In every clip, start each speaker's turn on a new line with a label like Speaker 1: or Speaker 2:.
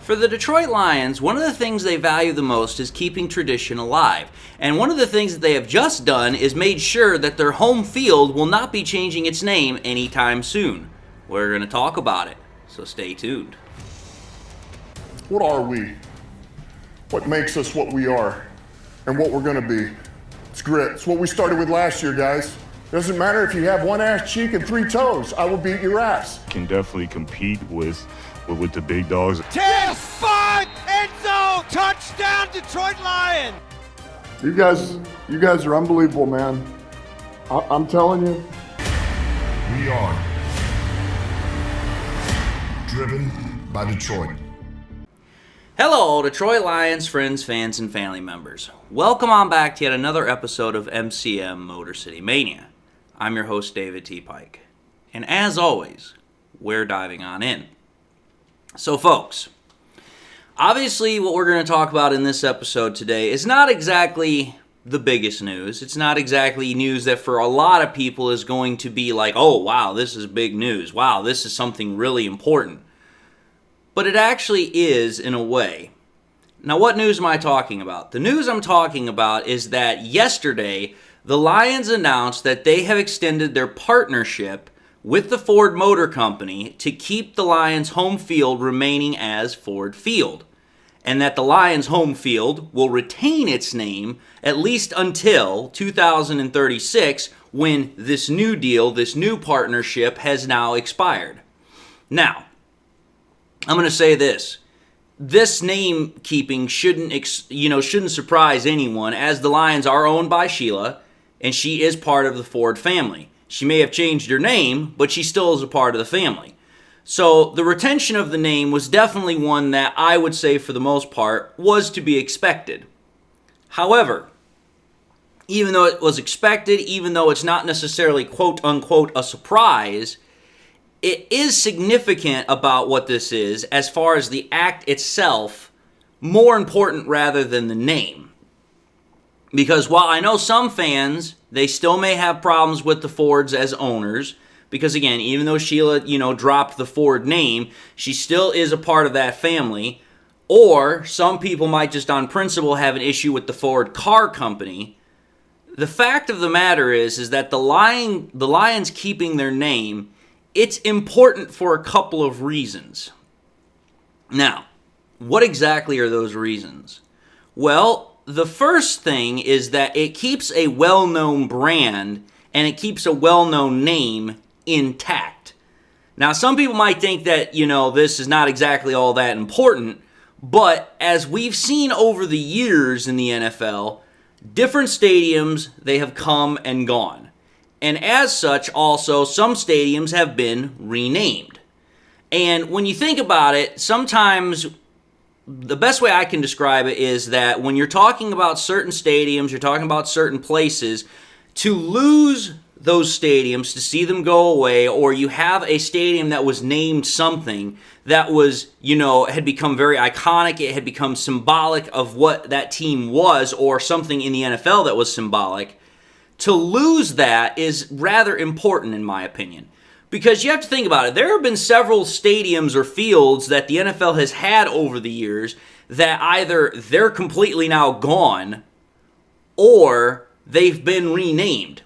Speaker 1: For the Detroit Lions, one of the things they value the most is keeping tradition alive. And one of the things that they have just done is made sure that their home field will not be changing its name anytime soon. We're going to talk about it, so stay tuned.
Speaker 2: What are we? What makes us what we are and what we're going to be? It's grit. It's what we started with last year, guys. Doesn't matter if you have one ass cheek and 3 toes. I will beat your ass.
Speaker 3: Can definitely compete with the big dogs.
Speaker 4: 10-5 end zone touchdown Detroit Lions.
Speaker 2: You guys are unbelievable, man. I'm telling you.
Speaker 5: We are driven by Detroit.
Speaker 1: Hello, Detroit Lions friends, fans, and family members. Welcome on back to yet another episode of MCM Motor City Mania. I'm your host, David T. Pike. And as always, we're diving on in. So folks, obviously what we're going to talk about in this episode today is not exactly the biggest news. It's not exactly news that for a lot of people is going to be like, oh wow, this is big news. Wow, this is something really important. But it actually is in a way. Now what news am I talking about? The news I'm talking about is that yesterday the Lions announced that they have extended their partnership with the Ford Motor Company to keep the Lions' home field remaining as Ford Field, and that the Lions' home field will retain its name at least until 2036 when this new deal, this new partnership has now expired. Now, I'm going to say this. This name keeping shouldn't surprise anyone, as the Lions are owned by Sheila, and she is part of the Ford family. She may have changed her name, but she still is a part of the family. So the retention of the name was definitely one that I would say for the most part was to be expected. However, even though it was expected, even though it's not necessarily quote unquote a surprise, it is significant about what this is as far as the act itself, more important rather than the name. Because while I know some fans, they still may have problems with the Fords as owners, because again, even though Sheila, dropped the Ford name, she still is a part of that family. Or some people might just on principle have an issue with the Ford car company. The fact of the matter is that the Lions keeping their name, it's important for a couple of reasons. Now, what exactly are those reasons? Well, the first thing is that it keeps a well-known brand and it keeps a well-known name intact. Now, some people might think that, this is not exactly all that important, but as we've seen over the years in the NFL, different stadiums, they have come and gone. And as such, also, some stadiums have been renamed. And when you think about it, sometimes the best way I can describe it is that when you're talking about certain stadiums, you're talking about certain places, to lose those stadiums, to see them go away, or you have a stadium that was named something that was, had become very iconic, it had become symbolic of what that team was, or something in the NFL that was symbolic, to lose that is rather important in my opinion. Because you have to think about it. There have been several stadiums or fields that the NFL has had over the years that either they're completely now gone or they've been renamed.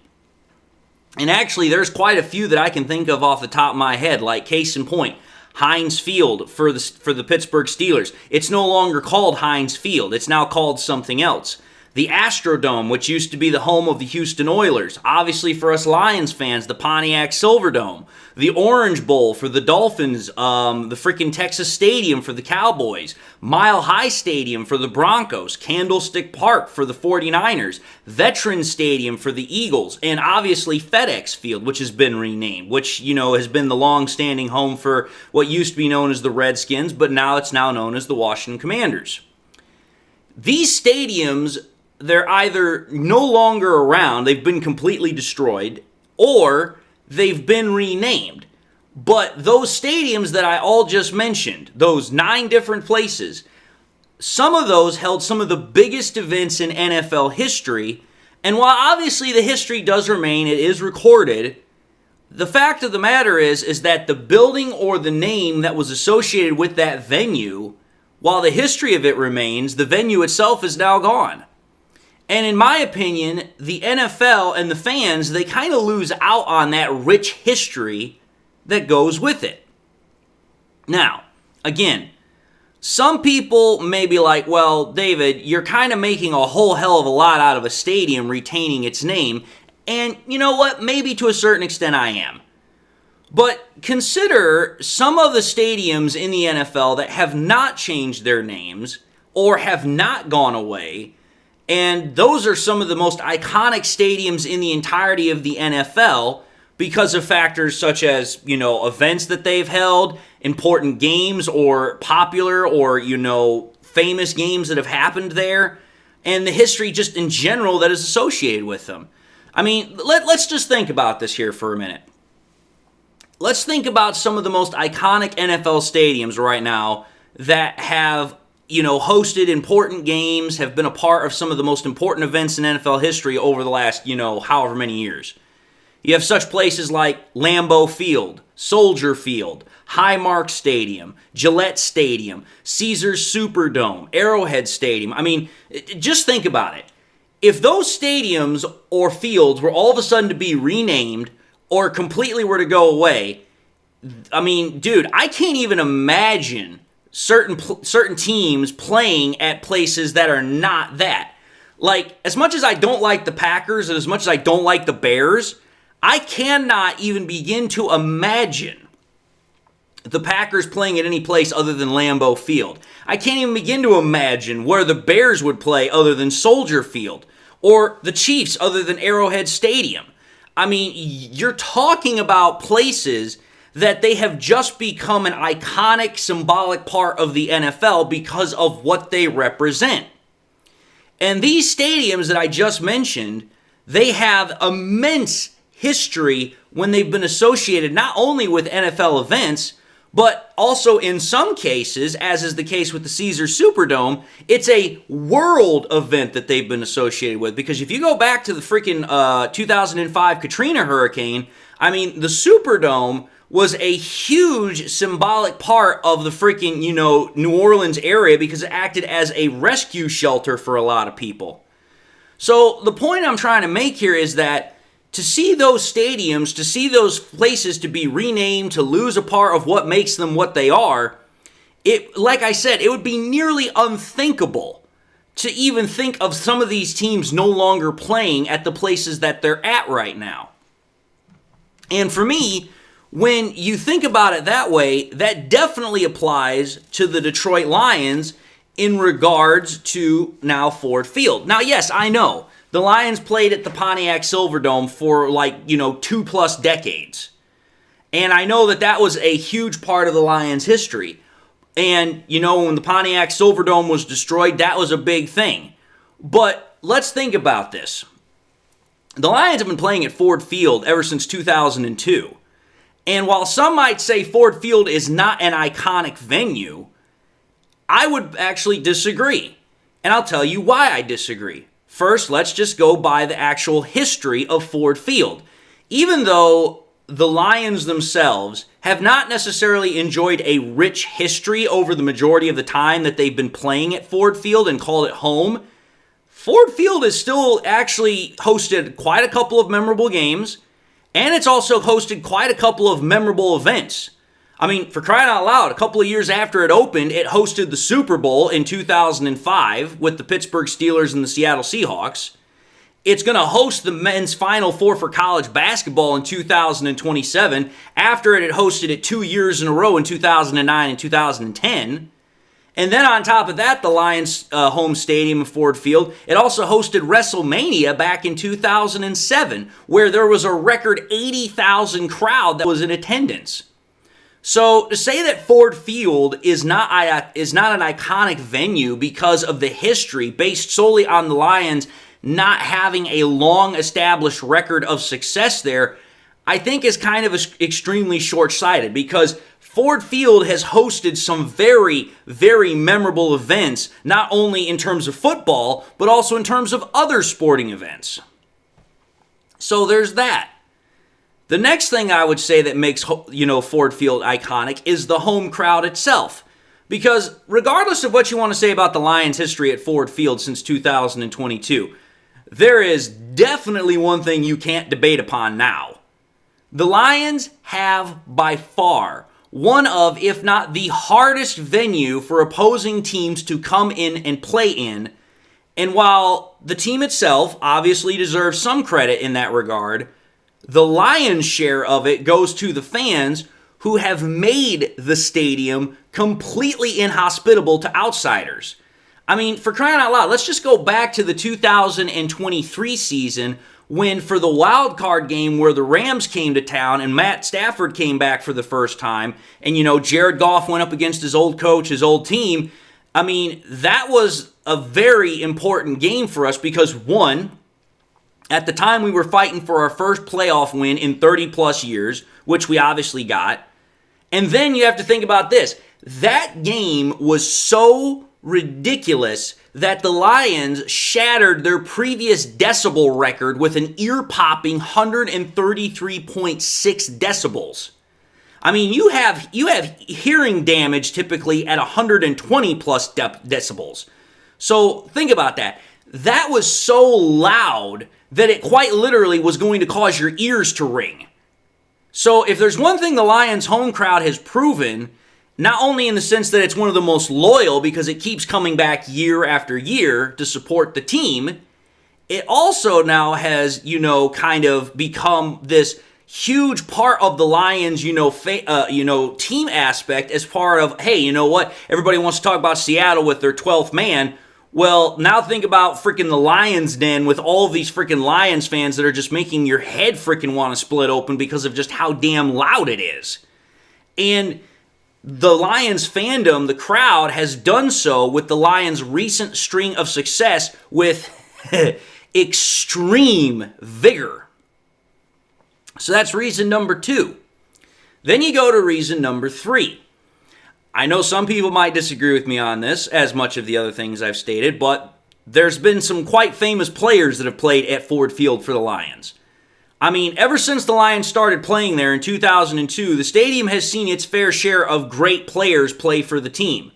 Speaker 1: And actually, there's quite a few that I can think of off the top of my head, like case in point, Heinz Field for the Pittsburgh Steelers. It's no longer called Heinz Field. It's now called something else. The Astrodome, which used to be the home of the Houston Oilers. Obviously, for us Lions fans, the Pontiac Silverdome. The Orange Bowl for the Dolphins. The freaking Texas Stadium for the Cowboys. Mile High Stadium for the Broncos. Candlestick Park for the 49ers. Veterans Stadium for the Eagles. And obviously FedEx Field, which has been renamed. Which, has been the long-standing home for what used to be known as the Redskins, but now it's now known as the Washington Commanders. These stadiums, they're either no longer around, they've been completely destroyed, or they've been renamed. But those stadiums that I all just mentioned, those 9 different places, some of those held some of the biggest events in NFL history, and while obviously the history does remain, it is recorded, the fact of the matter is that the building or the name that was associated with that venue while the history of it remains, the venue itself is now gone. And in my opinion, the NFL and the fans, they kind of lose out on that rich history that goes with it. Now, again, some people may be like, well, David, you're kind of making a whole hell of a lot out of a stadium retaining its name. And you know what? Maybe to a certain extent I am. But consider some of the stadiums in the NFL that have not changed their names or have not gone away. And those are some of the most iconic stadiums in the entirety of the NFL because of factors such as, events that they've held, important games or popular or, famous games that have happened there, and the history just in general that is associated with them. I mean, let's just think about this here for a minute. Let's think about some of the most iconic NFL stadiums right now that have hosted important games, have been a part of some of the most important events in NFL history over the last, however many years. You have such places like Lambeau Field, Soldier Field, Highmark Stadium, Gillette Stadium, Caesars Superdome, Arrowhead Stadium. I mean, just think about it. If those stadiums or fields were all of a sudden to be renamed or completely were to go away, I mean, dude, I can't even imagine certain teams playing at places that are not that. Like, as much as I don't like the Packers and as much as I don't like the Bears, I cannot even begin to imagine the Packers playing at any place other than Lambeau Field. I can't even begin to imagine where the Bears would play other than Soldier Field, or the Chiefs other than Arrowhead Stadium. I mean, you're talking about places that they have just become an iconic, symbolic part of the NFL because of what they represent. And these stadiums that I just mentioned, they have immense history when they've been associated not only with NFL events, but also in some cases, as is the case with the Caesars Superdome, it's a world event that they've been associated with. Because if you go back to the freaking 2005 Katrina hurricane, I mean, the Superdome was a huge symbolic part of the freaking, New Orleans area because it acted as a rescue shelter for a lot of people. So the point I'm trying to make here is that to see those stadiums, to see those places to be renamed, to lose a part of what makes them what they are, like I said, it would be nearly unthinkable to even think of some of these teams no longer playing at the places that they're at right now. And for me, when you think about it that way, that definitely applies to the Detroit Lions in regards to now Ford Field. Now, yes, I know. The Lions played at the Pontiac Silverdome for 2+ decades. And I know that was a huge part of the Lions' history. And, when the Pontiac Silverdome was destroyed, that was a big thing. But let's think about this. The Lions have been playing at Ford Field ever since 2002. And while some might say Ford Field is not an iconic venue, I would actually disagree. And I'll tell you why I disagree. First, let's just go by the actual history of Ford Field. Even though the Lions themselves have not necessarily enjoyed a rich history over the majority of the time that they've been playing at Ford Field and called it home, Ford Field has still actually hosted quite a couple of memorable games, and it's also hosted quite a couple of memorable events. I mean, for crying out loud, a couple of years after it opened, it hosted the Super Bowl in 2005 with the Pittsburgh Steelers and the Seattle Seahawks. It's going to host the men's Final Four for college basketball in 2027 after it had hosted it 2 years in a row in 2009 and 2010. And then on top of that, the Lions' home stadium, Ford Field, it also hosted WrestleMania back in 2007, where there was a record 80,000 crowd that was in attendance. So to say that Ford Field is not an iconic venue because of the history based solely on the Lions not having a long-established record of success there, I think is kind of extremely short-sighted because Ford Field has hosted some very, very memorable events, not only in terms of football, but also in terms of other sporting events. So there's that. The next thing I would say that makes, Ford Field iconic is the home crowd itself. Because regardless of what you want to say about the Lions' history at Ford Field since 2022, there is definitely one thing you can't debate upon now. The Lions have by far one of, if not the hardest venue for opposing teams to come in and play in. And while the team itself obviously deserves some credit in that regard, the Lions' share of it goes to the fans who have made the stadium completely inhospitable to outsiders. I mean, for crying out loud, let's just go back to the 2023 season when, for the wild card game where the Rams came to town and Matt Stafford came back for the first time, and, Jared Goff went up against his old coach, his old team. I mean, that was a very important game for us because, one, at the time we were fighting for our first playoff win in 30-plus years, which we obviously got. And then you have to think about this. That game was so ridiculous that the Lions shattered their previous decibel record with an ear-popping 133.6 decibels. I mean, you have hearing damage typically at 120 plus decibels. So think about that. That was so loud that it quite literally was going to cause your ears to ring. So if there's one thing the Lions home crowd has proven, not only in the sense that it's one of the most loyal because it keeps coming back year after year to support the team, it also now has, kind of become this huge part of the Lions, team aspect as part of, hey, you know what? Everybody wants to talk about Seattle with their 12th man. Well, now think about freaking the Lions Den with all of these freaking Lions fans that are just making your head freaking want to split open because of just how damn loud it is. And the Lions fandom, the crowd, has done so with the Lions' recent string of success with extreme vigor. So that's reason number 2. Then you go to reason number 3. I know some people might disagree with me on this, as much of the other things I've stated, but there's been some quite famous players that have played at Ford Field for the Lions. I mean, ever since the Lions started playing there in 2002, the stadium has seen its fair share of great players play for the team.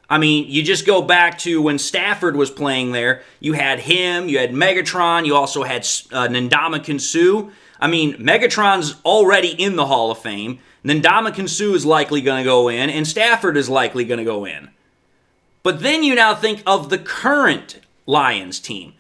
Speaker 1: I mean, you just go back to when Stafford was playing there. You had him, you had Megatron, you also had Ndamukong Suh. I mean, Megatron's already in the Hall of Fame. Ndamukong Suh is likely going to go in, and Stafford is likely going to go in. But then you now think of the current Lions team.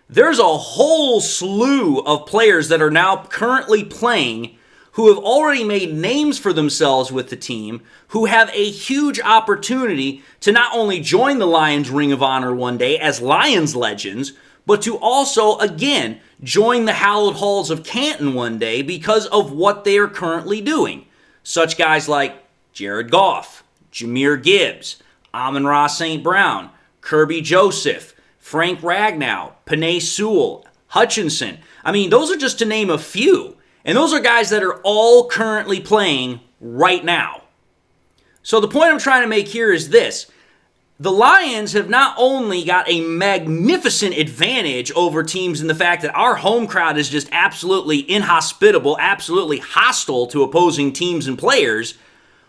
Speaker 1: There's a whole slew of players that are now currently playing who have already made names for themselves with the team, who have a huge opportunity to not only join the Lions Ring of Honor one day as Lions legends, but to also, again, join the hallowed halls of Canton one day because of what they are currently doing. Such guys like Jared Goff, Jahmyr Gibbs, Amon-Ra St. Brown, Kirby Joseph, Frank Ragnow, Penei Sewell, Hutchinson. I mean, those are just to name a few. And those are guys that are all currently playing right now. So the point I'm trying to make here is this. The Lions have not only got a magnificent advantage over teams in the fact that our home crowd is just absolutely inhospitable, absolutely hostile to opposing teams and players,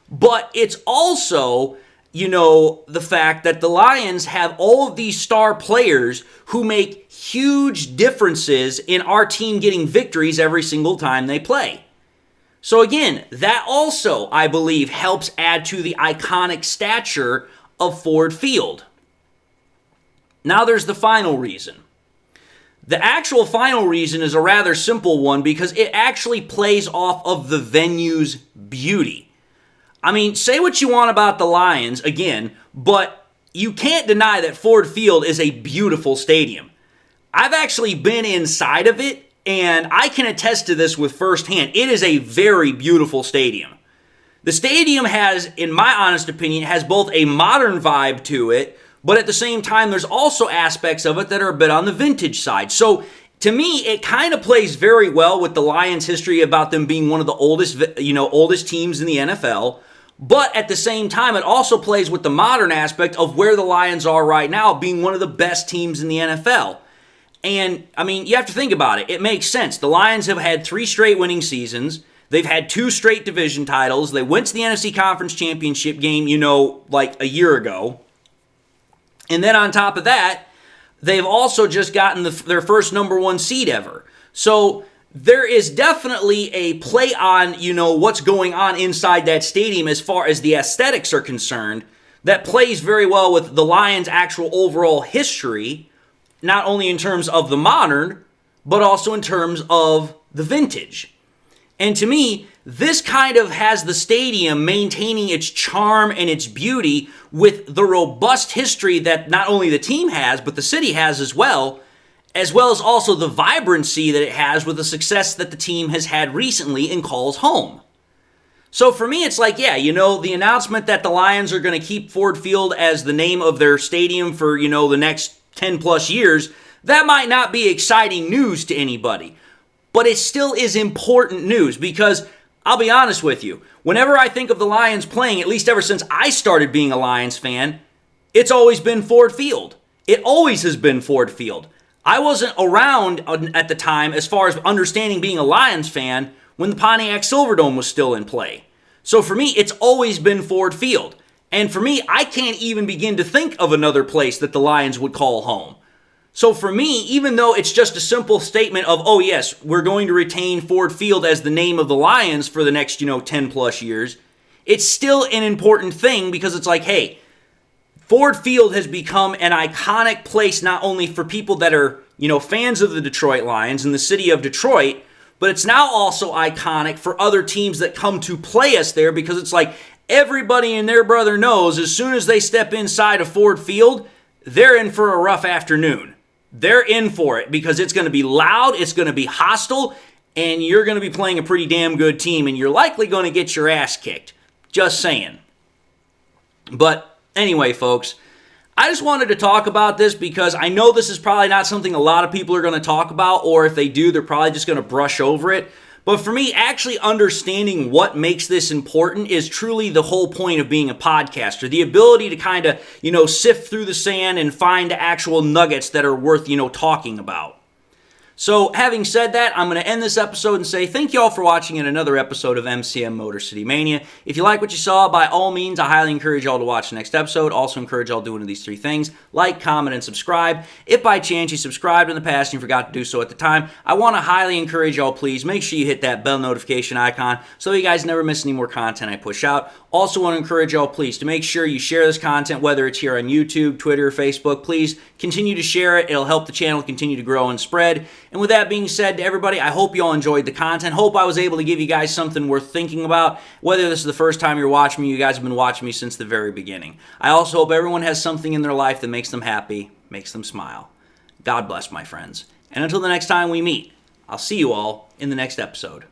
Speaker 1: but it's also, the fact that the Lions have all of these star players who make huge differences in our team getting victories every single time they play. So again, that also, I believe, helps add to the iconic stature of Ford Field. Now there's the final reason. The actual final reason is a rather simple one because it actually plays off of the venue's beauty. I mean, say what you want about the Lions, again, but you can't deny that Ford Field is a beautiful stadium. I've actually been inside of it, and I can attest to this with firsthand. It is a very beautiful stadium. The stadium has, in my honest opinion, has both a modern vibe to it, but at the same time, there's also aspects of it that are a bit on the vintage side. So, to me, it kind of plays very well with the Lions' history about them being one of the oldest teams in the NFL. But at the same time, it also plays with the modern aspect of where the Lions are right now, being one of the best teams in the NFL. And, I mean, you have to think about it. It makes sense. The Lions have had 3 straight winning seasons. They've had 2 straight division titles. They went to the NFC Conference Championship game, like a year ago. And then on top of that, they've also just gotten their first number 1 seed ever. So there is definitely a play on, what's going on inside that stadium as far as the aesthetics are concerned that plays very well with the Lions' actual overall history, not only in terms of the modern, but also in terms of the vintage. And to me, this kind of has the stadium maintaining its charm and its beauty with the robust history that not only the team has, but the city has as well as also the vibrancy that it has with the success that the team has had recently and calls home. So for me, it's like, the announcement that the Lions are going to keep Ford Field as the name of their stadium for, the next 10 plus years, that might not be exciting news to anybody. But it still is important news because, I'll be honest with you, whenever I think of the Lions playing, at least ever since I started being a Lions fan, it's always been Ford Field. It always has been Ford Field. I wasn't around at the time as far as understanding being a Lions fan when the Pontiac Silverdome was still in play. So for me, it's always been Ford Field. And for me, I can't even begin to think of another place that the Lions would call home. So for me, even though it's just a simple statement of, oh yes, we're going to retain Ford Field as the name of the Lions for the next, 10 plus years, it's still an important thing because it's like, hey, Ford Field has become an iconic place not only for people that are, fans of the Detroit Lions and the city of Detroit, but it's now also iconic for other teams that come to play us there because it's like everybody and their brother knows as soon as they step inside of Ford Field, they're in for a rough afternoon. They're in for it because it's going to be loud, it's going to be hostile, and you're going to be playing a pretty damn good team, and you're likely going to get your ass kicked. Just saying. But anyway, folks, I just wanted to talk about this because I know this is probably not something a lot of people are going to talk about, or if they do, they're probably just going to brush over it. But for me, actually understanding what makes this important is truly the whole point of being a podcaster. The ability to kind of, sift through the sand and find actual nuggets that are worth, talking about. So, having said that, I'm going to end this episode and say thank you all for watching in another episode of MCM Motor City Mania. If you like what you saw, by all means, I highly encourage y'all to watch the next episode. Also encourage y'all to do one of these 3 things. Like, comment, and subscribe. If by chance you subscribed in the past and you forgot to do so at the time, I want to highly encourage y'all, please, make sure you hit that bell notification icon so you guys never miss any more content I push out. Also want to encourage y'all, please, to make sure you share this content, whether it's here on YouTube, Twitter, or Facebook. Please continue to share it. It'll help the channel continue to grow and spread. And with that being said, to everybody, I hope you all enjoyed the content. Hope I was able to give you guys something worth thinking about. Whether this is the first time you're watching me, you guys have been watching me since the very beginning. I also hope everyone has something in their life that makes them happy, makes them smile. God bless, my friends. And until the next time we meet, I'll see you all in the next episode.